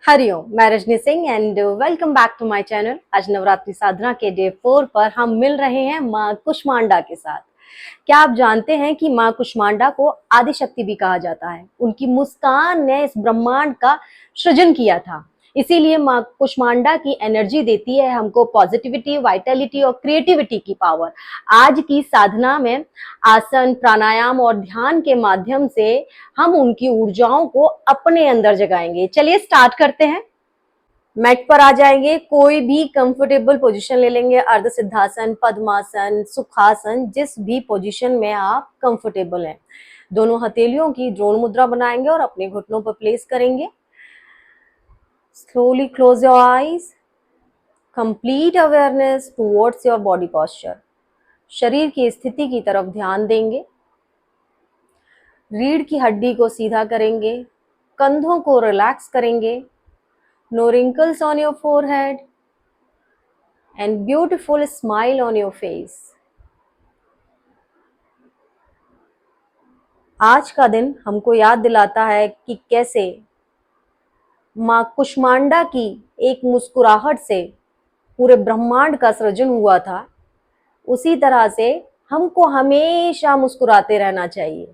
हरिओम, मैं Rajni Singh and welcome back to my channel. आज नवरात्रि साधना के डे 4 पर हम मिल रहे हैं माँ कुष्मांडा के साथ। क्या आप जानते हैं कि माँ कुष्मांडा को आदि शक्ति भी कहा जाता है। उनकी मुस्कान ने इस ब्रह्मांड का सृजन किया था। इसीलिए माँ कुष्मांडा की एनर्जी देती है हमको पॉजिटिविटी, वाइटलिटी और क्रिएटिविटी की पावर। आज की साधना में आसन, प्राणायाम और ध्यान के माध्यम से हम उनकी ऊर्जाओं को अपने अंदर जगाएंगे। चलिए स्टार्ट करते हैं। मैट पर आ जाएंगे, कोई भी कंफर्टेबल पोजीशन ले लेंगे। अर्ध सिद्धासन, पद्मासन, सुखासन, जिस भी पोजीशन में आप कंफर्टेबल हैं। दोनों हथेलियों की द्रोण मुद्रा बनाएंगे और अपने घुटनों पर प्लेस करेंगे। Slowly close your eyes. Complete awareness towards your body posture. शरीर की स्थिति की तरफ ध्यान देंगे। रीढ़ की हड्डी को सीधा करेंगे, कंधों को रिलैक्स करेंगे। No wrinkles on your forehead and beautiful smile on your face. आज का दिन हमको याद दिलाता है कि कैसे माँ कुष्मांडा की एक मुस्कुराहट से पूरे ब्रह्मांड का सृजन हुआ था। उसी तरह से हमको हमेशा मुस्कुराते रहना चाहिए।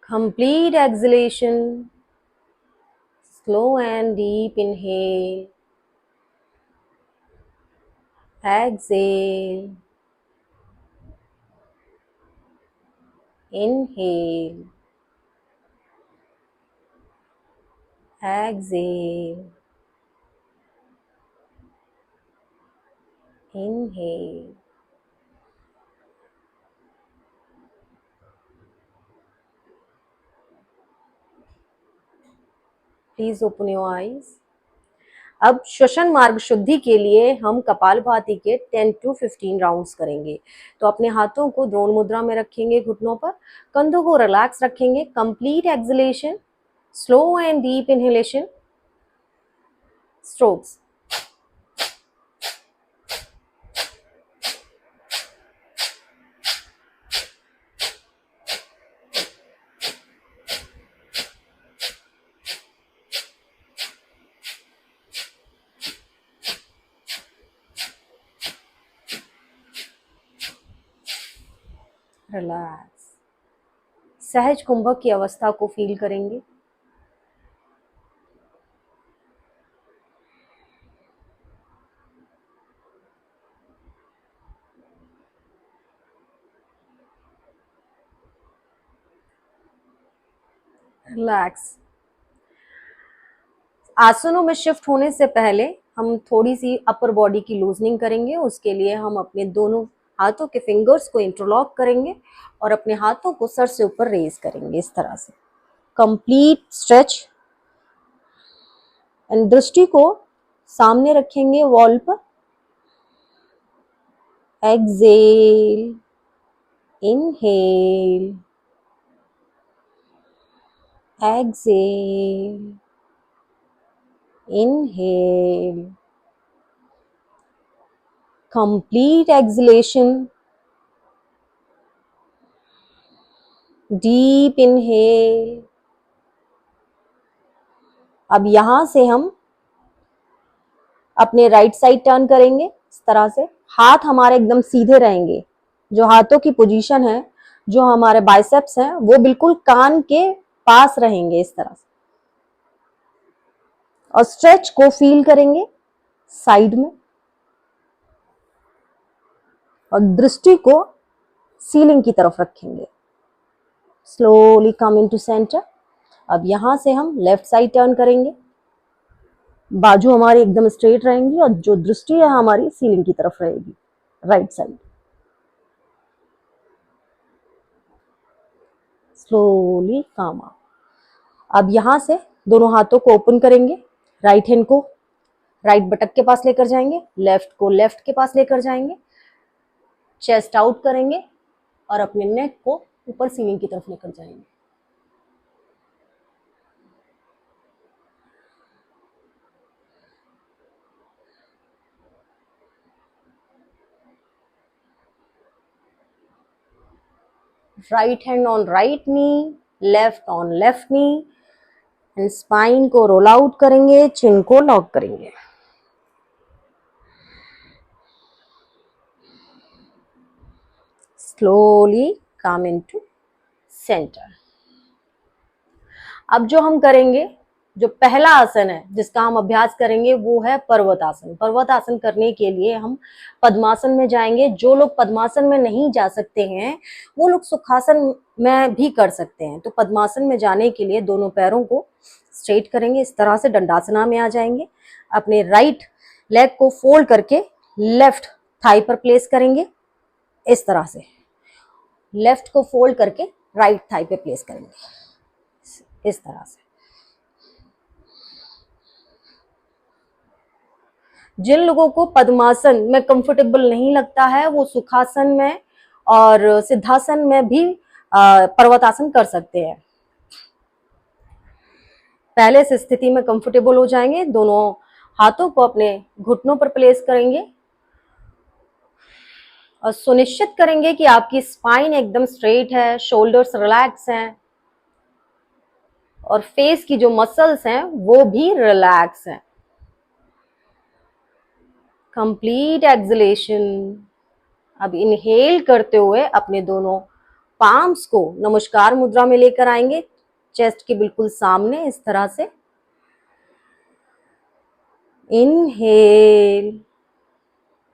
Complete exhalation, slow and deep inhale, exhale, inhale, exhale, inhale. Please open your eyes. अब श्वसन मार्ग शुद्धि के लिए हम कपालभाति के 10 to 15 राउंड्स करेंगे। तो अपने हाथों को द्रोण मुद्रा में रखेंगे, घुटनों पर, कंधों को रिलैक्स रखेंगे। Complete acceleration, slow and deep inhalation, strokes. Relax. सहज कुंभक की अवस्था को फील करेंगे। रिलैक्स। आसनों में शिफ्ट होने से पहले हम थोड़ी सी अपर बॉडी की लूजनिंग करेंगे। उसके लिए हम अपने दोनों हाथों के फिंगर्स को इंटरलॉक करेंगे और अपने हाथों को सर से ऊपर रेज करेंगे इस तरह से। कंप्लीट स्ट्रेच एंड दृष्टि को सामने रखेंगे वॉल पर। Exhale, inhale, exhale, inhale, complete exhalation, deep inhale. अब यहां से हम अपने राइट साइड टर्न करेंगे इस तरह से। हाथ हमारे एकदम सीधे रहेंगे। जो हाथों की पोजीशन है, जो हमारे बाइसेप्स हैं, वो बिल्कुल कान के पास रहेंगे इस तरह से। और स्ट्रेच को फील करेंगे साइड में और दृष्टि को सीलिंग की तरफ रखेंगे। Slowly come into centre. अब यहां से हम लेफ्ट साइड टर्न करेंगे। बाजू हमारी एकदम स्ट्रेट रहेंगी और जो दृष्टि है हमारी सीलिंग की तरफ रहेगी, राइट साइड। स्लोली काम आउट। अब यहां से दोनों हाथों को ओपन करेंगे। राइट हैंड को राइट बटक के पास लेकर जाएंगे, लेफ्ट को लेफ्ट के पास लेकर जाएंगे। चेस्ट आउट करेंगे और अपने नेक को ऊपर सीलिंग की तरफ लेकर जाएंगे। Right hand on right knee, left on left knee, and spine को रोल आउट करेंगे, चिन को लॉक करेंगे। Slowly come into centre. अब जो हम करेंगे, जो पहला आसन है जिसका हम अभ्यास करेंगे वो है पर्वतासन। पर्वतासन करने के लिए हम पद्मासन में जाएंगे। जो लोग पद्मासन में नहीं जा सकते हैं वो लोग सुखासन में भी कर सकते हैं। तो पद्मासन में जाने के लिए दोनों पैरों को स्ट्रेट करेंगे, इस तरह से दंडासना में आ जाएंगे। अपने राइट लेग को फोल्ड करके लेफ्ट थाई पर प्लेस करेंगे, इस तरह से लेफ्ट को फोल्ड करके राइट थाई पे प्लेस करेंगे, इस तरह से। जिन लोगों को पद्मासन में कंफर्टेबल नहीं लगता है वो सुखासन में और सिद्धासन में भी पर्वतासन कर सकते हैं। पहले इस स्थिति में कंफर्टेबल हो जाएंगे, दोनों हाथों को अपने घुटनों पर प्लेस करेंगे और सुनिश्चित करेंगे कि आपकी स्पाइन एकदम स्ट्रेट है, शोल्डर्स रिलैक्स हैं और फेस की जो मसल्स हैं वो भी रिलैक्स हैं। Complete acceleration. अब इनहेल करते हुए अपने दोनों पाम्स को नमस्कार मुद्रा में लेकर आएंगे, चेस्ट के बिल्कुल सामने, इस तरह से। Inhale,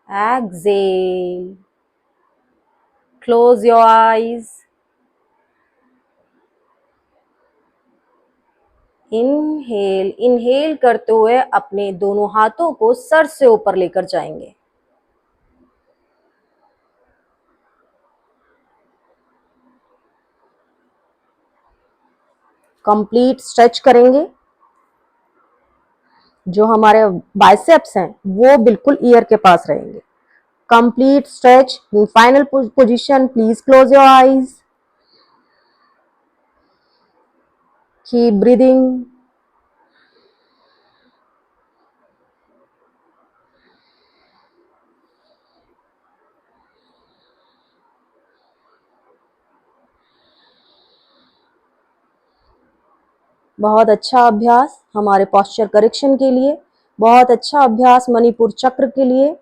exhale, close your eyes. Inhale, inhale करते हुए अपने दोनों हाथों को सर से ऊपर लेकर जाएंगे। कंप्लीट स्ट्रेच करेंगे। जो हमारे बाइसेप्स हैं वो बिल्कुल ईयर के पास रहेंगे। Complete stretch. In final position, please close your eyes, keep breathing. बहुत अच्छा अभ्यास हमारे पोस्चर करेक्शन के लिए, बहुत अच्छा अभ्यास मणिपुर चक्र के लिए,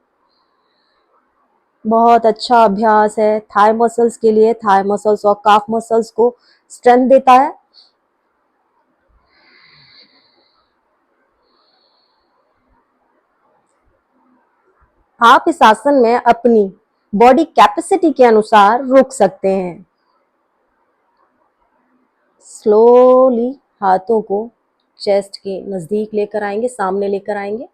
बहुत अच्छा अभ्यास है थाई मसल्स के लिए। थाई मसल्स और काफ मसल्स को स्ट्रेंथ देता है। आप इस आसन में अपनी बॉडी कैपेसिटी के अनुसार रुक सकते हैं। स्लोली हाथों को चेस्ट के नजदीक लेकर आएंगे, सामने लेकर आएंगे।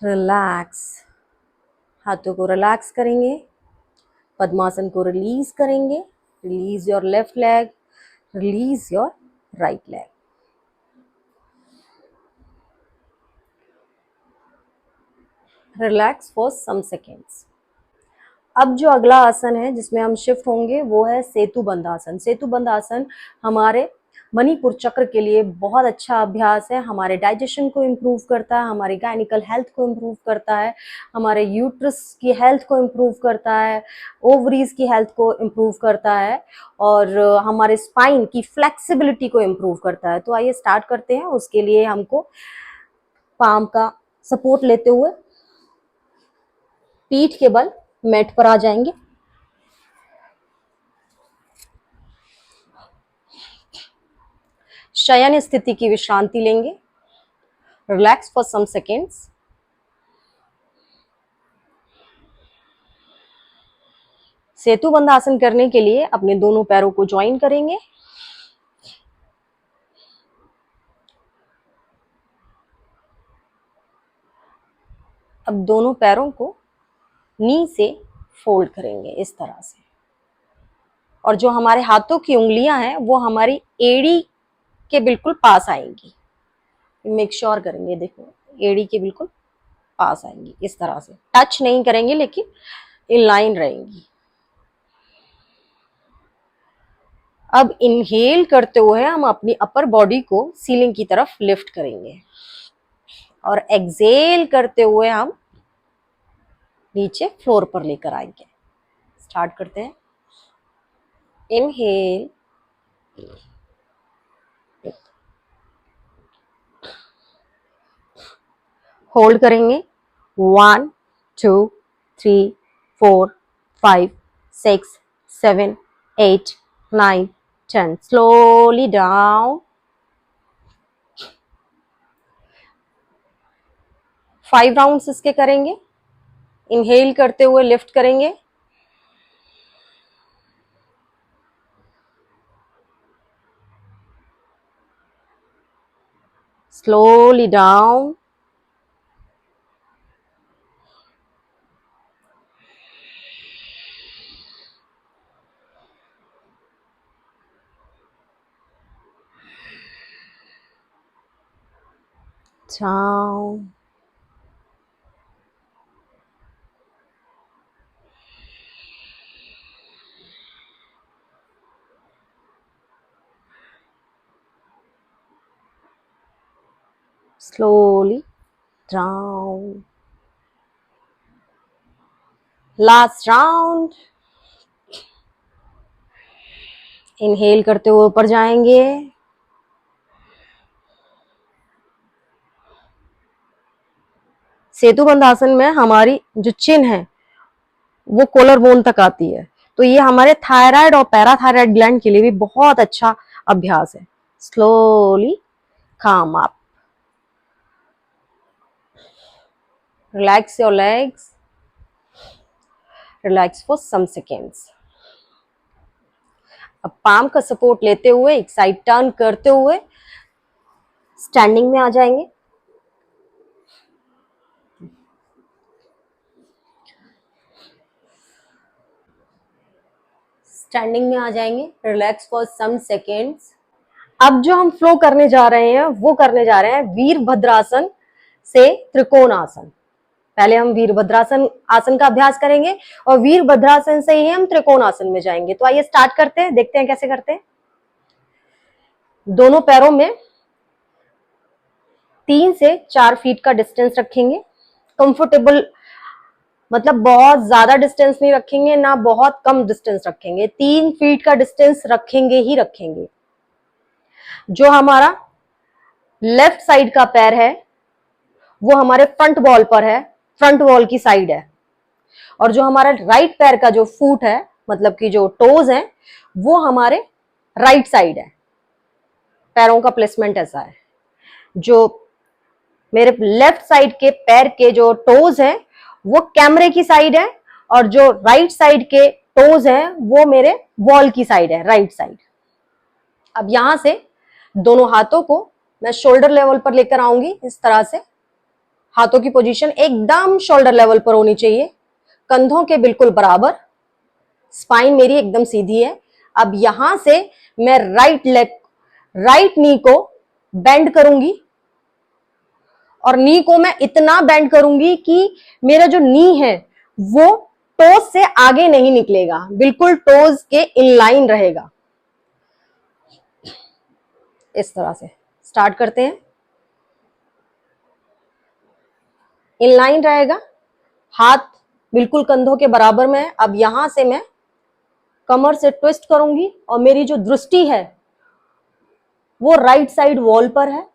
रिलैक्स, हाथों को रिलैक्स करेंगे। पद्मासन को रिलीज करेंगे। Release your left leg, release your right leg. Relax for some seconds. अब जो अगला आसन है जिसमें हम शिफ्ट होंगे वो है सेतु बंध आसन। सेतु बंध आसन हमारे मणिपुर चक्र के लिए बहुत अच्छा अभ्यास है। हमारे डाइजेशन को इम्प्रूव करता है, हमारे गायनिकल हेल्थ को इम्प्रूव करता है, हमारे यूट्रस की हेल्थ को इम्प्रूव करता है, ओवरीज की हेल्थ को इम्प्रूव करता है और हमारे स्पाइन की फ्लेक्सिबिलिटी को इम्प्रूव करता है। तो आइए स्टार्ट करते हैं। उसके लिए हमको पाम का सपोर्ट लेते हुए पीठ के बल मैट पर आ जाएंगे। शयन स्थिति की विश्रांति लेंगे। Relax for some seconds. सेतु बंध आसन करने के लिए अपने दोनों पैरों को ज्वाइन करेंगे। अब दोनों पैरों को नी से फोल्ड करेंगे, इस तरह से। और जो हमारे हाथों की उंगलियां हैं वो हमारी एड़ी के बिल्कुल पास आएंगी। मेक श्योर करेंगे, देखो एड़ी के बिल्कुल पास आएंगी, इस तरह से। टच नहीं करेंगे लेकिन इन लाइन रहेंगी। अब इनहेल करते हुए हम अपनी अपर बॉडी को सीलिंग की तरफ लिफ्ट करेंगे और एक्सहेल करते हुए हम नीचे फ्लोर पर लेकर आएंगे। स्टार्ट करते हैं। इनहेल, होल्ड करेंगे 1 2 3 4 5 6 7 8 9 10। Slowly down. 5 राउंड्स इसके करेंगे। इनहेल करते हुए लिफ्ट करेंगे, slowly down, down, slowly down. Last round. Inhale करते हुए ऊपर जाएंगे, सेतुबंध आसन में हमारी जो चिन है वो कोलर बोन तक आती है, तो ये हमारे थायराइड और पैराथायराइड ग्लैंड के लिए भी बहुत अच्छा अभ्यास है। Slowly come up, relax your legs, relax for some seconds. अब पाम का सपोर्ट लेते हुए एक साइड टर्न करते हुए स्टैंडिंग में आ जाएंगे। स्टैंडिंग में आ जाएंगे, रिलैक्स फॉर सम सेकेंड्स। अब जो हम फ्लो करने जा रहे हैं वो करने जा रहे हैं वीरभद्रासन से त्रिकोण आसन। पहले हम वीरभद्रासन आसन का अभ्यास करेंगे और वीरभद्रासन से ही हम त्रिकोण आसन में जाएंगे। तो आइए स्टार्ट करते हैं, देखते हैं कैसे करते हैं। दोनों पैरों में 3 से 4 फीट का डिस्टेंस रखेंगे। कंफर्टेबल, मतलब बहुत ज्यादा डिस्टेंस नहीं रखेंगे, ना बहुत कम डिस्टेंस रखेंगे, 3 फीट का डिस्टेंस रखेंगे ही रखेंगे। जो हमारा लेफ्ट साइड का पैर है वो हमारे फ्रंट वॉल पर है, फ्रंट वॉल की साइड है, और जो हमारा राइट पैर का जो फुट है, मतलब कि जो टोज है, वो हमारे राइट साइड है। पैरों का प्लेसमेंट ऐसा है। जो मेरे लेफ्ट साइड के पैर के जो टोज है वो कैमरे की साइड है, और जो राइट साइड के टोज है वो मेरे वॉल की साइड है, राइट साइड। अब यहां से दोनों हाथों को मैं शोल्डर लेवल पर लेकर आऊंगी। इस तरह से हाथों की पोजीशन एकदम शोल्डर लेवल पर होनी चाहिए, कंधों के बिल्कुल बराबर। स्पाइन मेरी एकदम सीधी है। अब यहां से मैं राइट लेग, राइट नी को बेंड करूंगी, और नी को मैं इतना बेंड करूंगी कि मेरा जो नी है वो टोज से आगे नहीं निकलेगा, बिल्कुल टोज के इनलाइन रहेगा। इस तरह से स्टार्ट करते हैं। इनलाइन रहेगा, हाथ बिल्कुल कंधों के बराबर में है। अब यहां से मैं कमर से ट्विस्ट करूंगी और मेरी जो दृष्टि है वो राइट साइड वॉल पर है।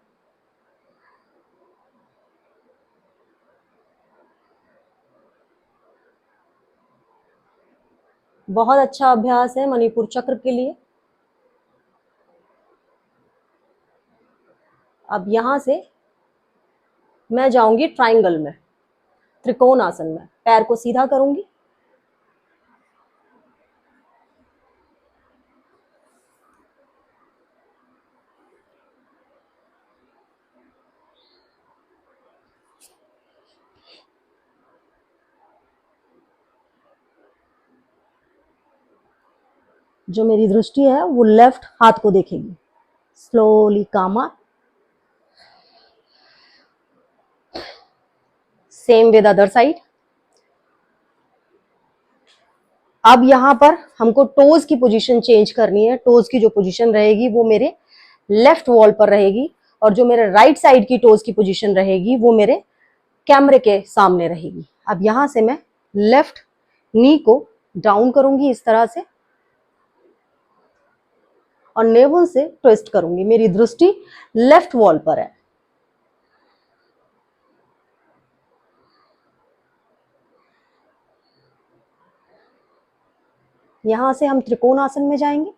बहुत अच्छा अभ्यास है मणिपुर चक्र के लिए। अब यहां से मैं जाऊंगी ट्रायंगल में, त्रिकोण आसन में। पैर को सीधा करूंगी, जो मेरी दृष्टि है वो लेफ्ट हाथ को देखेगी। Slowly come up, same with other side. अब यहां पर हमको टोज की पोजीशन चेंज करनी है। टोज की जो पोजीशन रहेगी वो मेरे लेफ्ट वॉल पर रहेगी, और जो मेरे राइट साइड की टोज की पोजीशन रहेगी वो मेरे कैमरे के सामने रहेगी। अब यहां से मैं लेफ्ट नी को डाउन करूंगी इस तरह से और नेवल से ट्विस्ट करूंगी। मेरी दृष्टि लेफ्ट वॉल पर है। यहां से हम त्रिकोण आसन में जाएंगे।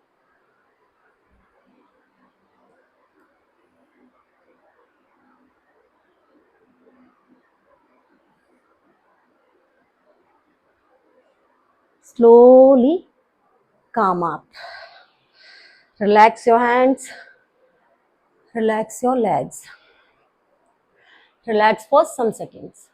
Slowly come up. Relax your hands. Relax your legs. Relax for some seconds.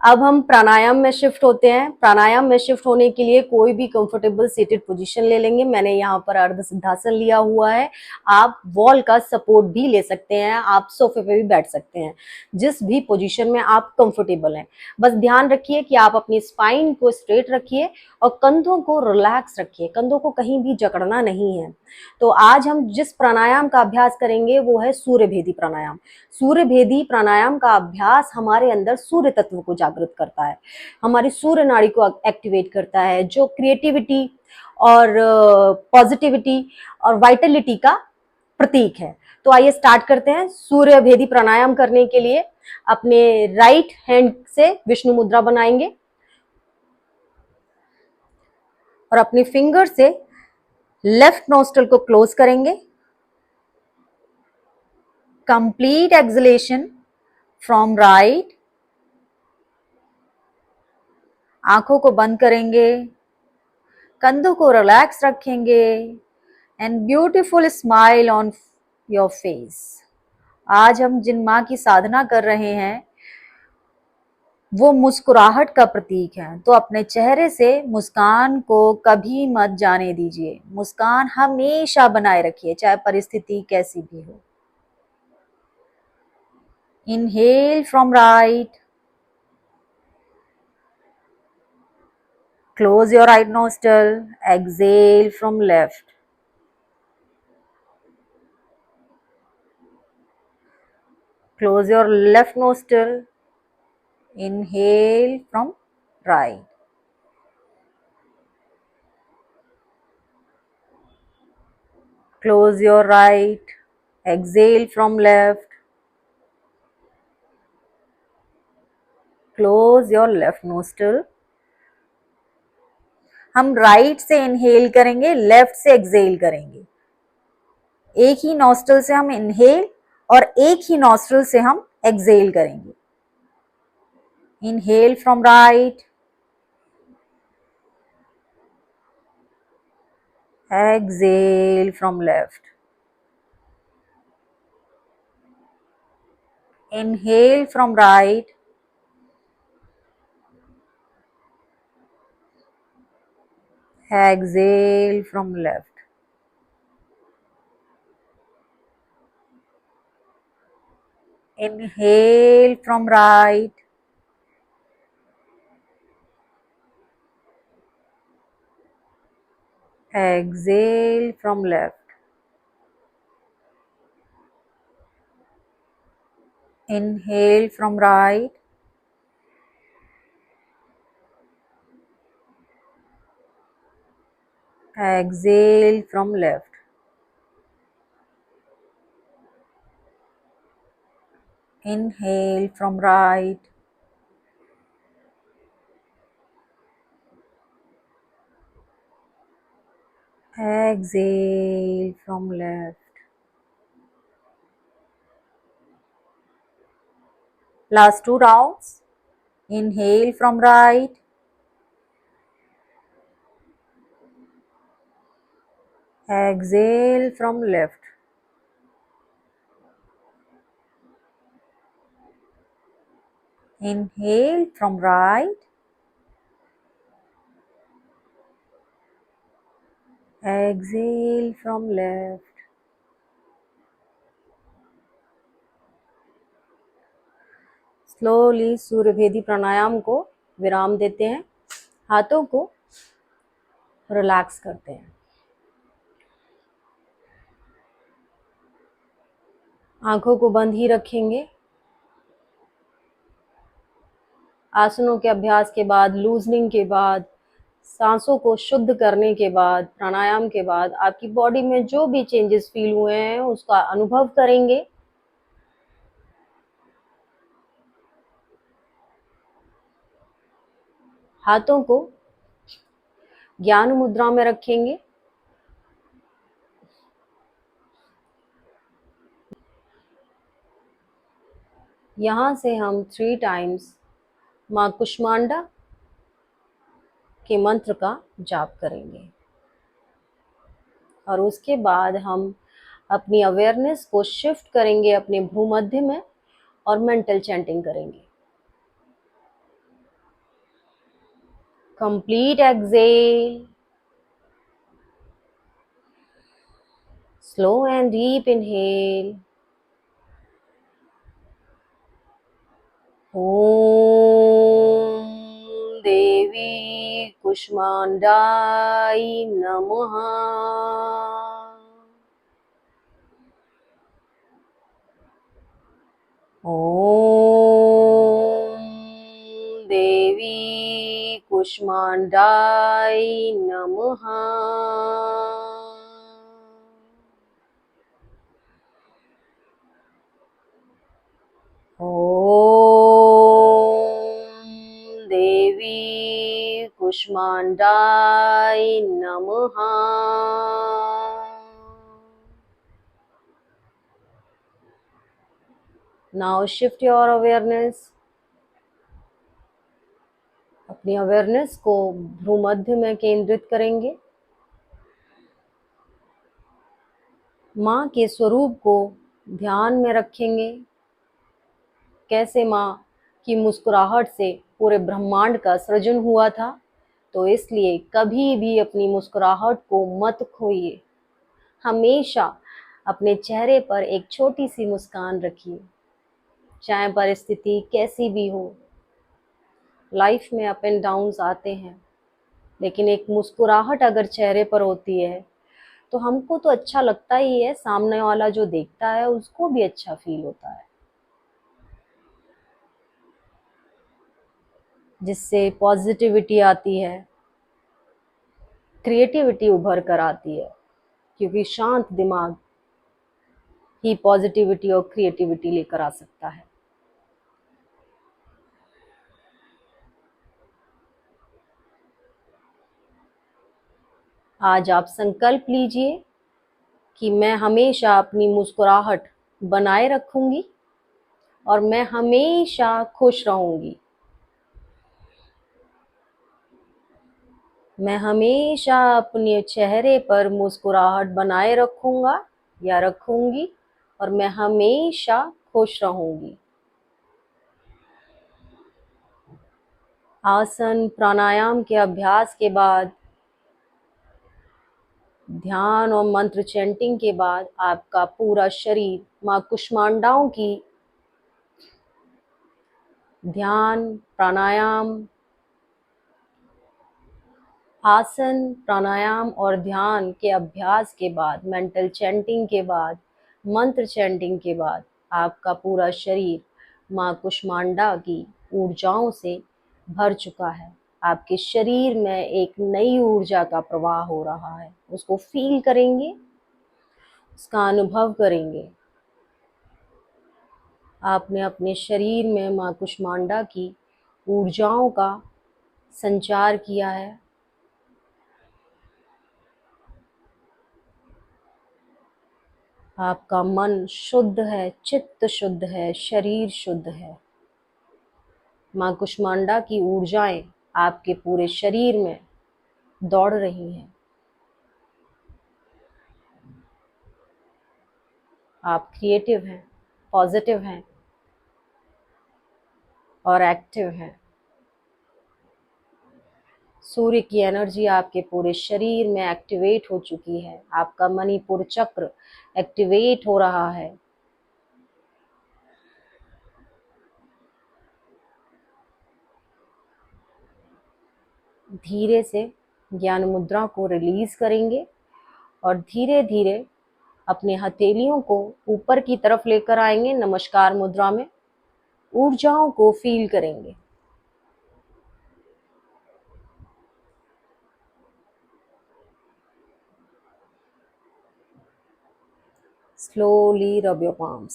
अब हम प्राणायाम में शिफ्ट होते हैं। प्राणायाम में शिफ्ट होने के लिए कोई भी कंफर्टेबल सीटेड पोजीशन ले लेंगे। मैंने यहाँ पर अर्ध सिद्धासन लिया हुआ है। आप वॉल का सपोर्ट भी ले सकते हैं, आप सोफे पे भी बैठ सकते हैं, जिस भी पोजीशन में आप कंफर्टेबल हैं। बस ध्यान रखिए कि आप अपनी स्पाइन को स्ट्रेट रखिए और कंधों को रिलैक्स रखिए, कंधों को कहीं भी जकड़ना नहीं है। तो आज हम जिस प्राणायाम का अभ्यास करेंगे वो है सूर्य भेदी प्राणायाम। सूर्य भेदी प्राणायाम का अभ्यास हमारे अंदर सूर्य तत्व को जागृत करता है, हमारी सूर्य नाड़ी को एक्टिवेट करता है, जो क्रिएटिविटी और पॉजिटिविटी और वाइटलिटी का प्रतीक है। तो आइए स्टार्ट करते हैं। सूर्य भेदी प्राणायाम करने के लिए अपने राइट हैंड से विष्णु मुद्रा बनाएंगे और अपनी फिंगर से लेफ्ट नोस्ट्रल को क्लोज करेंगे। Complete acceleration from right. आंखों को बंद करेंगे, कंधों को रिलैक्स रखेंगे and beautiful smile on your face. आज हम जिन माँ की साधना कर रहे हैं वो मुस्कुराहट का प्रतीक है, तो अपने चेहरे से मुस्कान को कभी मत जाने दीजिए। मुस्कान हमेशा बनाए रखिए, चाहे परिस्थिति कैसी भी हो। Inhale from right, close your right nostril, exhale from left. Close your left nostril, inhale from right. Close your right, exhale from left. Close your left nostril. हम राइट से इनहेल करेंगे, लेफ्ट से एक्सहेल करेंगे। एक ही nostril से हम inhale और एक ही नॉस्ट्रल से हम एक्सहेल करेंगे। Inhale from right, exhale from left. Inhale from right, exhale from left. Inhale from right, exhale from left. Inhale from right, exhale from left. Inhale from right, exhale from left. Last two rounds. Inhale from right, exhale from left. Inhale from right, exhale from left. Slowly सूर्य भेदी प्राणायाम को विराम देते हैं, हाथों को relax करते हैं, आंखों को बंद ही रखेंगे। आसनों के अभ्यास के बाद, लूजनिंग के बाद, सांसों को शुद्ध करने के बाद, प्राणायाम के बाद आपकी बॉडी में जो भी चेंजेस फील हुए हैं उसका अनुभव करेंगे। हाथों को ज्ञान मुद्रा में रखेंगे। यहाँ से हम 3 टाइम्स माँ कुष्मांडा के मंत्र का जाप करेंगे और उसके बाद हम अपनी अवेयरनेस को शिफ्ट करेंगे अपने भ्रूमध्य में और मेंटल चैंटिंग करेंगे। Complete exhale, slow and deep inhale. ओम देवी कुष्मांडाय नमः। ओम देवी कुष्मांडाय नमः। ओम देवी कुष्मांडाय नमः। Now shift your awareness, अपनी अवेयरनेस को भ्रूमध्य में केंद्रित करेंगे। माँ के स्वरूप को ध्यान में रखेंगे। कैसे माँ की मुस्कुराहट से पूरे ब्रह्मांड का सृजन हुआ था, तो इसलिए कभी भी अपनी मुस्कुराहट को मत खोइए। हमेशा अपने चेहरे पर एक छोटी सी मुस्कान रखिए, चाहे परिस्थिति कैसी भी हो। लाइफ में अप एंड डाउन्स आते हैं, लेकिन एक मुस्कुराहट अगर चेहरे पर होती है तो हमको तो अच्छा लगता ही है, सामने वाला जो देखता है उसको भी अच्छा फील होता है, जिससे पॉजिटिविटी आती है, क्रिएटिविटी उभर कर आती है, क्योंकि शांत दिमाग ही पॉजिटिविटी और क्रिएटिविटी लेकर आ सकता है। आज आप संकल्प लीजिए कि मैं हमेशा अपनी मुस्कुराहट बनाए रखूंगी और मैं हमेशा खुश रहूंगी। मैं हमेशा अपने चेहरे पर मुस्कुराहट बनाए रखूंगा या रखूंगी और मैं हमेशा खुश रहूंगी। आसन प्राणायाम के अभ्यास के बाद, ध्यान और मंत्र चैंटिंग के बाद आपका पूरा शरीर माँ कुष्मांडाओं की ध्यान, प्राणायाम, आसन, प्राणायाम और ध्यान के अभ्यास के बाद, मेंटल चैंटिंग के बाद, मंत्र चैंटिंग के बाद आपका पूरा शरीर माँ कुष्मांडा की ऊर्जाओं से भर चुका है। आपके शरीर में एक नई ऊर्जा का प्रवाह हो रहा है, उसको फील करेंगे, उसका अनुभव करेंगे। आपने अपने शरीर में माँ कुष्मांडा की ऊर्जाओं का संचार किया है। आपका मन शुद्ध है, चित्त शुद्ध है, शरीर शुद्ध है। माँ कुष्मांडा की ऊर्जाएं आपके पूरे शरीर में दौड़ रही हैं। आप क्रिएटिव हैं, पॉजिटिव हैं और एक्टिव हैं। सूर्य की एनर्जी आपके पूरे शरीर में एक्टिवेट हो चुकी है। आपका मणिपुर चक्र एक्टिवेट हो रहा है। धीरे से ज्ञान मुद्रा को रिलीज करेंगे और धीरे धीरे अपने हथेलियों को ऊपर की तरफ लेकर आएंगे। नमस्कार मुद्रा में ऊर्जाओं को फील करेंगे। Slowly rub your palms.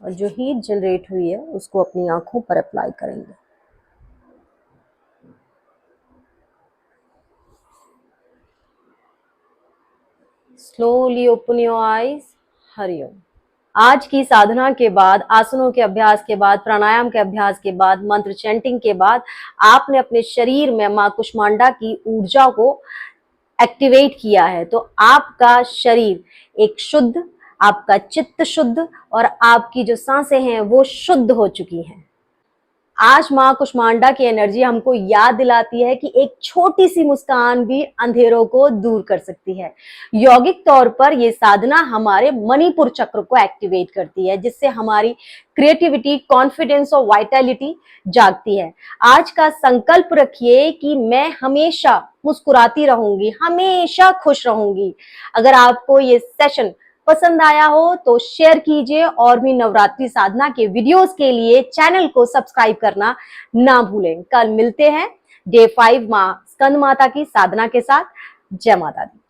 और जो हीट जनरेट हुई है उसको अपनी आंखों पर अप्लाई करेंगे। Slowly open your eyes. Hariom. आज की साधना के बाद, आसनों के अभ्यास के बाद, प्राणायाम के अभ्यास के बाद, मंत्र चैंटिंग के बाद आपने अपने शरीर में मां कुष्मांडा की ऊर्जा को एक्टिवेट किया है, तो आपका शरीर एक शुद्ध, आपका चित्त शुद्ध और आपकी जो सांसें हैं वो शुद्ध हो चुकी हैं। आज मां कुष्मांडा की एनर्जी हमको याद दिलाती है कि एक छोटी सी मुस्कान भी अंधेरों को दूर कर सकती है। यौगिक तौर पर ये साधना हमारे मणिपुर चक्र को एक्टिवेट करती है, जिससे हमारी क्रिएटिविटी, कॉन्फिडेंस और वाइटैलिटी जागती है। आज का संकल्प रखिए कि मैं हमेशा मुस्कुराती रहूंगी, हमेशा खुश रहूंगी। अगर आपको ये सेशन पसंद आया हो तो शेयर कीजिए और भी नवरात्रि साधना के वीडियोस के लिए चैनल को सब्सक्राइब करना ना भूलें। कल मिलते हैं डे 5 मां स्कंद माता की साधना के साथ। जय माता दी।